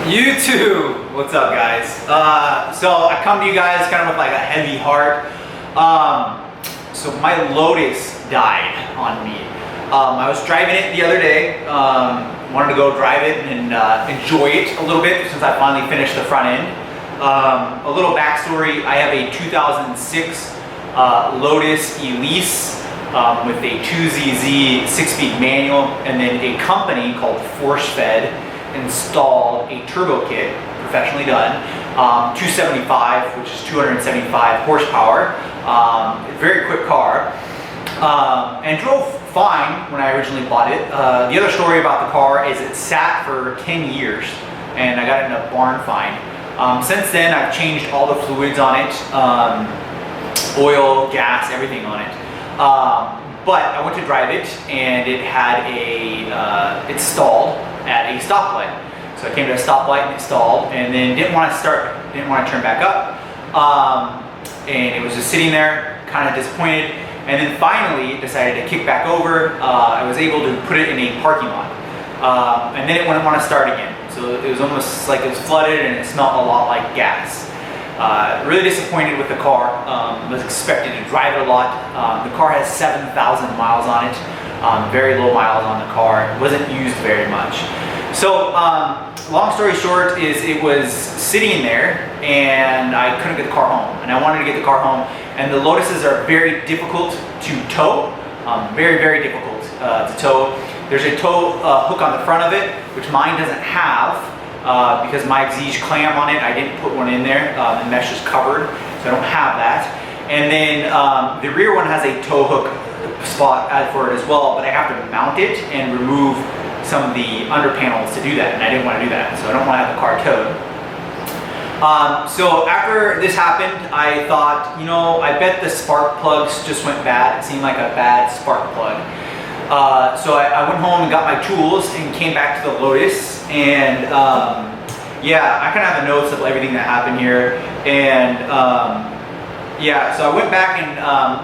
YouTube, what's up guys? So I come to you guys kind of with like a heavy heart. So my Lotus died on me. I was driving it the other day, wanted to go drive it and enjoy it a little bit since I finally finished the front end. A little backstory, I have a 2006 Lotus Elise with a 2ZZ 6-speed manual, and then a company called Force Fed installed a turbo kit, professionally done, 275, which is 275 horsepower, very quick car, and drove fine when I originally bought it. The other story about the car is it sat for 10 years and I got it in a barn find. Since then I've changed all the fluids on it, oil, gas, everything on it. But I went to drive it and it had it stalled at a stoplight. So I came to a stoplight and it stalled, and then didn't want to start, didn't want to turn back up. And it was just sitting there, kind of disappointed. And then finally decided to kick back over. I was able to put it in a parking lot. And then it wouldn't want to start again. So it was almost like it was flooded and it smelled a lot like gas. Really disappointed with the car. Was expected to drive it a lot. The car has 7,000 miles on it. Very low miles on the car. It wasn't used very much. So long story short is it was sitting there and I couldn't get the car home. And I wanted to get the car home. And the Lotuses are very difficult to tow. Very, very difficult to tow. There's a tow hook on the front of it, which mine doesn't have. Because my EXIGE clamp on it, I didn't put one in there. The mesh is covered, so I don't have that. And then the rear one has a tow hook spot for it as well, but I have to mount it and remove some of the under panels to do that, and I didn't want to do that, so I don't want to have the car towed. So after this happened, I thought, you know, I bet the spark plugs just went bad. It seemed like a bad spark plug. So I went home and got my tools and came back to the Lotus, and yeah, I kind of have the notes of everything that happened here, and yeah, so I went back and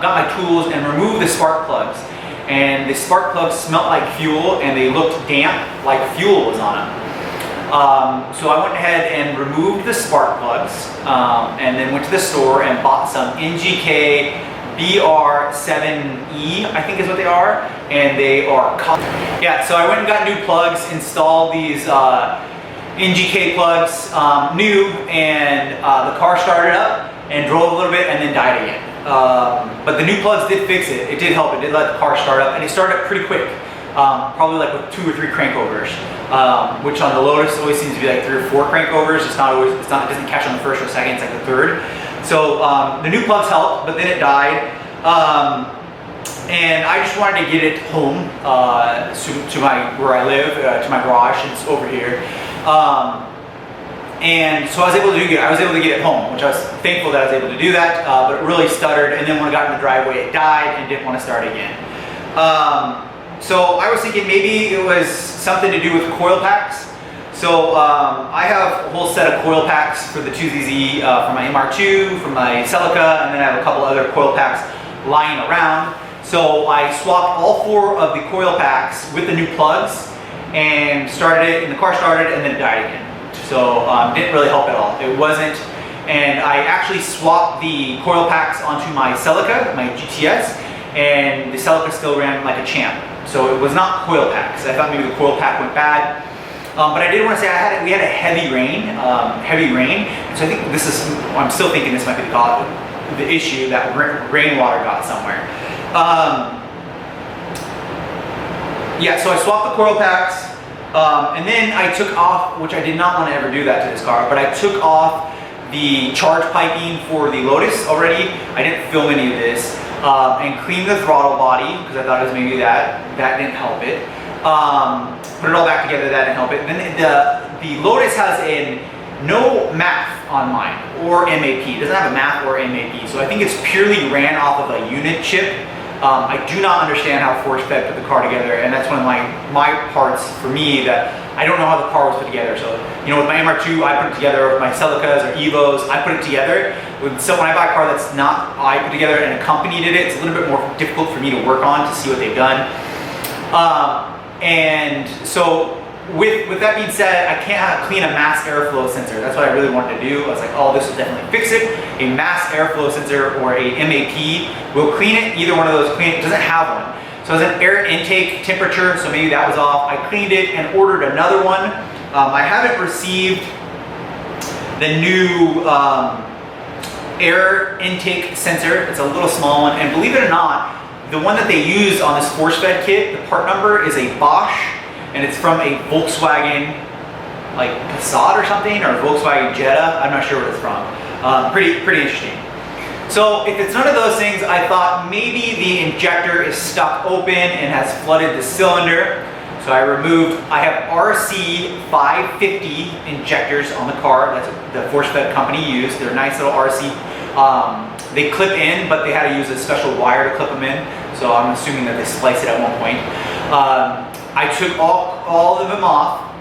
got my tools and removed the spark plugs, and the spark plugs smelled like fuel and they looked damp like fuel was on them. So I went ahead and removed the spark plugs, and then went to the store and bought some NGK BR7E, I think is what they are, and they are yeah, so I went and got new plugs, installed these NGK plugs, new, and the car started up and drove a little bit and then died again. But the new plugs did fix it. It did help. It did let the car start up, and it started up pretty quick, probably like with 2 or 3 crankovers, which on the Lotus always seems to be like 3 or 4 crankovers. It's not always, it doesn't catch on the first or second, it's like the third. So the new plugs helped, but then it died. And I just wanted to get it home to where I live, to my garage. It's over here. And so I was able to get it home, which I was thankful that I was able to do that, but it really stuttered, and then when I got in the driveway it died and didn't want to start again. So I was thinking maybe it was something to do with coil packs. So I have a whole set of coil packs for the 2ZZ, for my MR2, for my CELICA, and then I have a couple other coil packs lying around. So I swapped all 4 of the coil packs with the new plugs and started it, and the car started, and then it died again. So didn't really help at all. It wasn't, and I actually swapped the coil packs onto my CELICA, my GTS, and the CELICA still ran like a champ. So it was not coil packs. I thought maybe the coil pack went bad. But I did want to say we had a heavy rain, so I think this is, I'm still thinking this might be the issue, that rainwater got somewhere. Yeah, so I swapped the coil packs, and then I took off, which I did not want to ever do that to this car, but I took off the charge piping for the Lotus already. I didn't film any of this, and cleaned the throttle body, because I thought it was maybe that didn't help it. Put it all back together, that didn't help it. Then the Lotus has no MAF on mine, or MAP. It doesn't have a MAF or MAP, so I think it's purely ran off of a unit chip. I do not understand how Force Fed put the car together, and that's one of my parts for me that I don't know how the car was put together. So, you know, with my MR2, I put it together, with my CELICAs or EVOs, I put it together. So when I buy a car that's not I put together and a company did it, it's a little bit more difficult for me to work on to see what they've done. And so with that being said, I can't clean a mass airflow sensor. That's what I really wanted to do. I was like, oh, this will definitely fix it. A mass airflow sensor or a MAP will clean it. Either one of those clean it. It doesn't have one. So it was an air intake temperature, so maybe that was off. I cleaned it and ordered another one. I haven't received the new air intake sensor. It's a little small one, and believe it or not, the one that they use on this force fed kit, the part number is a Bosch, and it's from a Volkswagen, like Passat or something, or Volkswagen Jetta. I'm not sure what it's from. Pretty interesting. So if it's none of those things, I thought maybe the injector is stuck open and has flooded the cylinder. So I have RC 550 injectors on the car. That's the force fed company used. They're nice little RC. They clip in, but they had to use a special wire to clip them in. So I'm assuming that they spliced it at one point. I took all of them off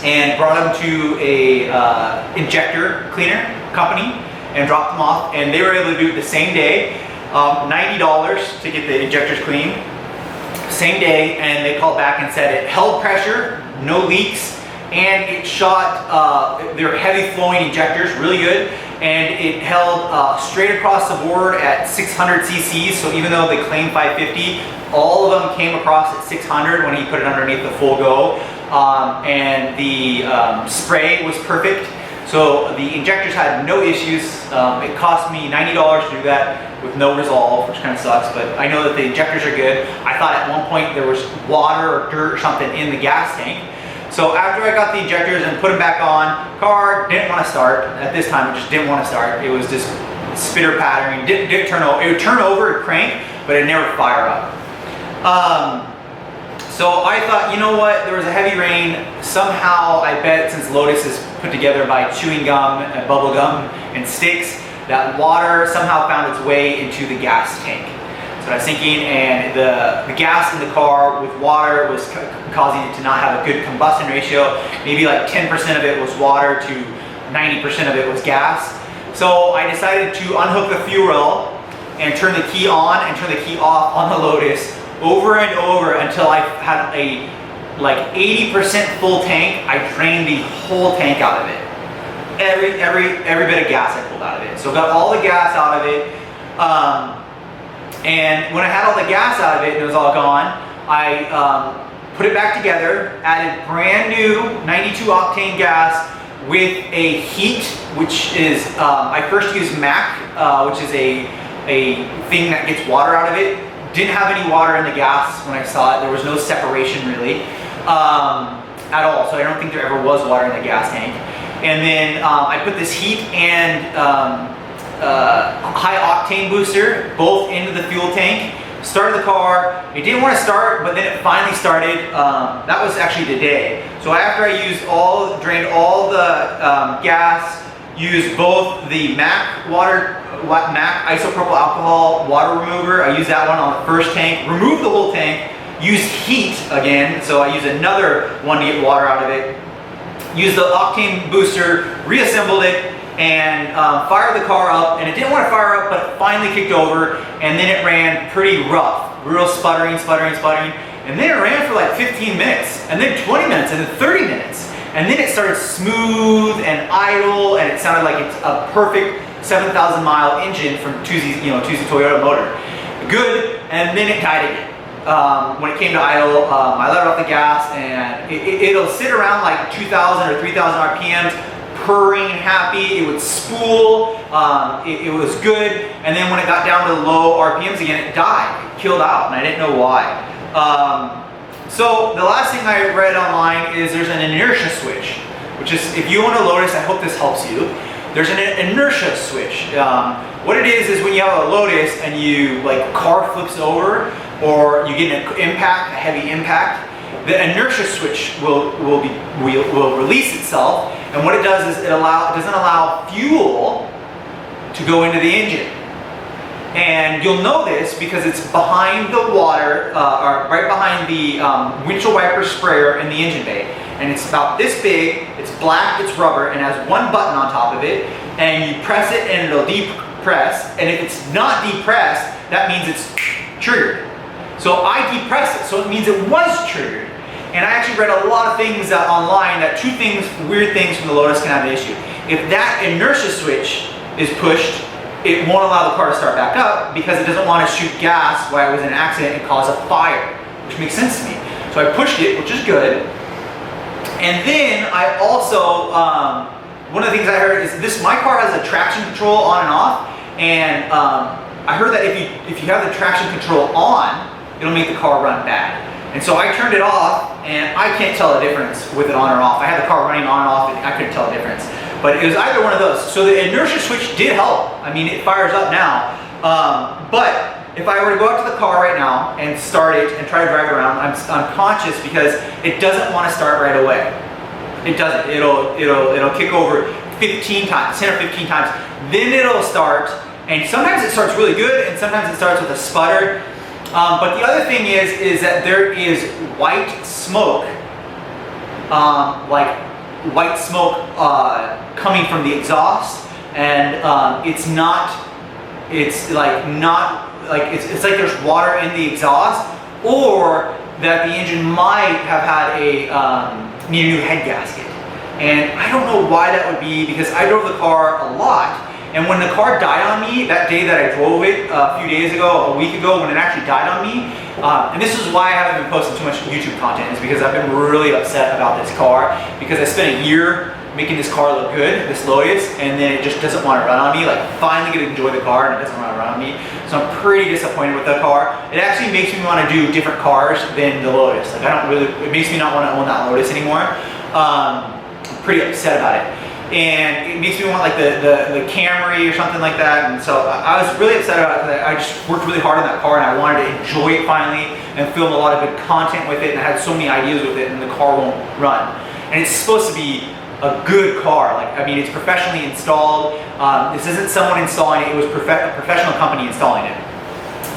and brought them to a injector cleaner company and dropped them off, and they were able to do it the same day. $90 to get the injectors clean, same day, and they called back and said it held pressure, no leaks, and it shot, they're heavy flowing injectors, really good, and it held straight across the board at 600 cc's, so even though they claim 550, all of them came across at 600 when he put it underneath the full go, and the spray was perfect. So the injectors had no issues. It cost me $90 to do that with no resolve, which kind of sucks, but I know that the injectors are good. I thought at one point there was water or dirt or something in the gas tank. So after I got the injectors and put them back on, car didn't want to start. At this time, it just didn't want to start. It was just spitter pattering, didn't turn over. It would turn over, it'd crank, but it'd never fire up. So I thought, you know what, there was a heavy rain. Somehow, I bet since Lotus is put together by chewing gum and bubble gum and sticks, that water somehow found its way into the gas tank. So I was thinking, and the gas in the car with water was causing it to not have a good combustion ratio. Maybe like 10% of it was water to 90% of it was gas. So I decided to unhook the fuel rail and turn the key on and turn the key off on the Lotus over and over until I had a like 80% full tank. I drained the whole tank out of it. Every bit of gas I pulled out of it. So got all the gas out of it. And when I had all the gas out of it and it was all gone, I put it back together, added brand new 92 octane gas with a heat, which is, I first used MAC, which is a thing that gets water out of it. Didn't have any water in the gas when I saw it. There was no separation really at all. So I don't think there ever was water in the gas tank. And then I put this heat and high octane booster both into the fuel tank. Started the car. It didn't want to start, but then it finally started. That was actually today. So after I used drained all the gas, used both the MAC MAC isopropyl alcohol water remover. I used that one on the first tank. Removed the whole tank. Used heat again, so I used another one to get water out of it. Used the octane booster, reassembled it, and fired the car up. And it didn't want to fire up, but it finally kicked over. And then it ran pretty rough, real sputtering. And then it ran for like 15 minutes, and then 20 minutes, and then 30 minutes. And then it started smooth and idle, and it sounded like it's a perfect 7,000 mile engine from Tuesday Toyota motor. Good, and then it died again. When it came to idle, I let it off the gas, and it'll sit around like 2,000 or 3,000 RPMs, purring, happy. It would spool. It was good, and then when it got down to low RPMs again, it died. It killed out, and I didn't know why. So the last thing I read online is there's an inertia switch, which is, if you own a Lotus, I hope this helps you. There's an inertia switch. What it is when you have a Lotus and you, like, car flips over, or you get an impact, a heavy impact, the inertia switch will release itself, and what it does is it doesn't allow fuel to go into the engine. And you'll know this because it's behind the water, or right behind the windshield wiper sprayer in the engine bay. And it's about this big, it's black, it's rubber, and has one button on top of it, and you press it and it'll depress, and if it's not depressed, that means it's triggered. So I depressed it, so it means it was triggered. And I actually read a lot of things online that two things, weird things from the Lotus can have an issue. If that inertia switch is pushed, it won't allow the car to start back up because it doesn't want to shoot gas while it was in an accident and cause a fire, which makes sense to me. So I pushed it, which is good. And then I also, one of the things I heard is this, my car has a traction control on and off, and I heard that if you have the traction control on, it'll make the car run bad. And so I turned it off, and I can't tell the difference with it on or off. I had the car running on and off, and I couldn't tell the difference. But it was either one of those. So the inertia switch did help. I mean, it fires up now. But if I were to go out to the car right now and start it and try to drive it around, I'm conscious because it doesn't want to start right away. It doesn't. It'll kick over 15 times, 10 or 15 times. Then it'll start, and sometimes it starts really good, and sometimes it starts with a sputter. But the other thing is that there is white smoke, like white smoke coming from the exhaust, and it's like there's water in the exhaust, or that the engine might have had need a new head gasket. And I don't know why that would be, because I drove the car a lot. And when the car died on me, that day that I drove it a few days ago, a week ago, when it actually died on me, and this is why I haven't been posting too much YouTube content, is because I've been really upset about this car, because I spent a year making this car look good, this Lotus, and then it just doesn't want to run on me. Like, finally get to enjoy the car, and it doesn't want to run on me. So I'm pretty disappointed with the car. It actually makes me want to do different cars than the Lotus. Like, it makes me not want to own that Lotus anymore. I'm pretty upset about it. And it makes me want like the Camry or something like that. And so I was really upset about it because I just worked really hard on that car, and I wanted to enjoy it finally and film a lot of good content with it, and I had so many ideas with it, and the car won't run. And it's supposed to be a good car. Like, I mean, it's professionally installed. This isn't someone installing it, it was a professional company installing it.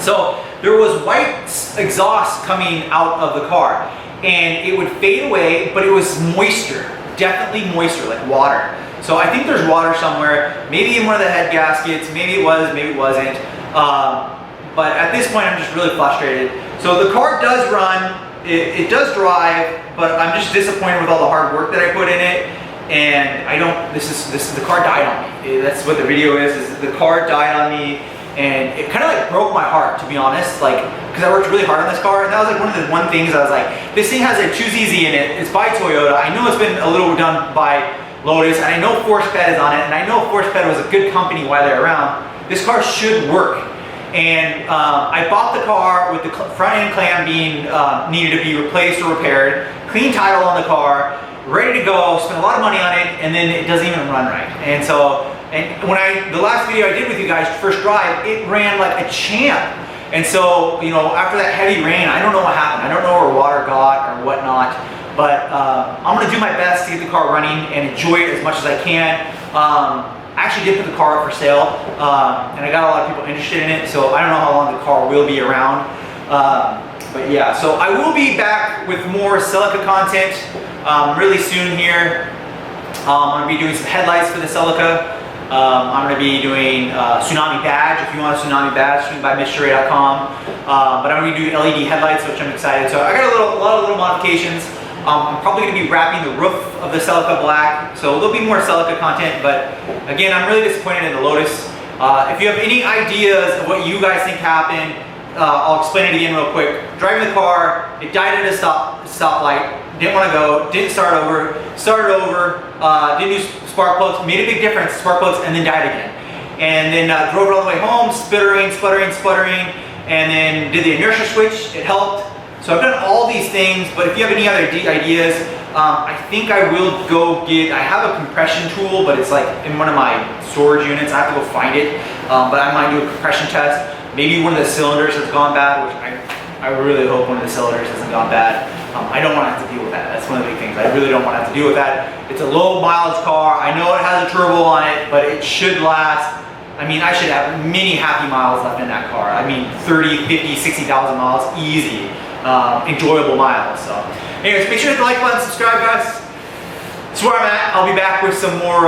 So there was white exhaust coming out of the car, and it would fade away, but it was moisture, definitely moisture, like water. So I think there's water somewhere, maybe in one of the head gaskets, maybe it was, maybe it wasn't. But at this point, I'm just really frustrated. So the car does run, it does drive, but I'm just disappointed with all the hard work that I put in it. And I don't, the car died on me. That's what the video is the car died on me. And it kind of like broke my heart, to be honest, like, because I worked really hard on this car, and that was like one of the things I was like, this thing has a Choose Easy in it, it's by Toyota, I know it's been a little done by Lotus, and I know ForceFed is on it, and I know ForceFed was a good company while they're around. This car should work. And I bought the car with the front end clam being needed to be replaced or repaired, clean title on the car, ready to go, spent a lot of money on it, and then it doesn't even run right. And so, when the last video I did with you guys, first drive, it ran like a champ. And so, you know, after that heavy rain, I don't know what happened. I don't know where water got or whatnot, but I'm gonna do my best to get the car running and enjoy it as much as I can. I actually did put the car up for sale, and I got a lot of people interested in it, so I don't know how long the car will be around. But yeah, so I will be back with more CELICA content really soon here. I'm gonna be doing some headlights for the CELICA. I'm going to be doing Tsunami Badge. If you want a Tsunami Badge, swing by MITCHDORE.COMHOW. But I'm going to be doing LED headlights, which I'm excited. So I got a lot of little modifications. I'm probably going to be wrapping the roof of the CELICA black, so there'll be more CELICA content. But again, I'm really disappointed in the Lotus. If you have any ideas of what you guys think happened, I'll explain it again real quick. Driving the car, it died at a stoplight. Didn't want to go, didn't start over, started over, didn't use spark plugs, made a big difference, spark plugs, and then died again. And then drove it all the way home, sputtering, and then did the inertia switch, it helped. So I've done all these things, but if you have any other ideas, I think I will go get, I have a compression tool, but it's like in one of my storage units, I have to go find it. But I might do a compression test. Maybe one of the cylinders has gone bad, which I really hope one of the cylinders hasn't gone bad. I don't want to have to deal with that. That's one of the big things. I really don't want to have to deal with that. It's a low mileage car. I know it has a turbo on it, but it should last. I mean, I should have many happy miles left in that car. I mean, 30, 50, 60,000 miles, easy. Enjoyable miles. So anyways, make sure to hit the like button, subscribe, guys. That's where I'm at. I'll be back with some more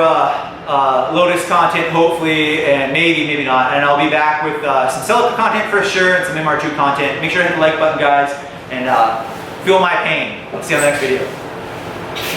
Lotus content, hopefully, and maybe not. And I'll be back with some CELICA content for sure, and some MR2 content. Make sure to hit the like button, guys, and Feel my pain. I'll see you on the next video.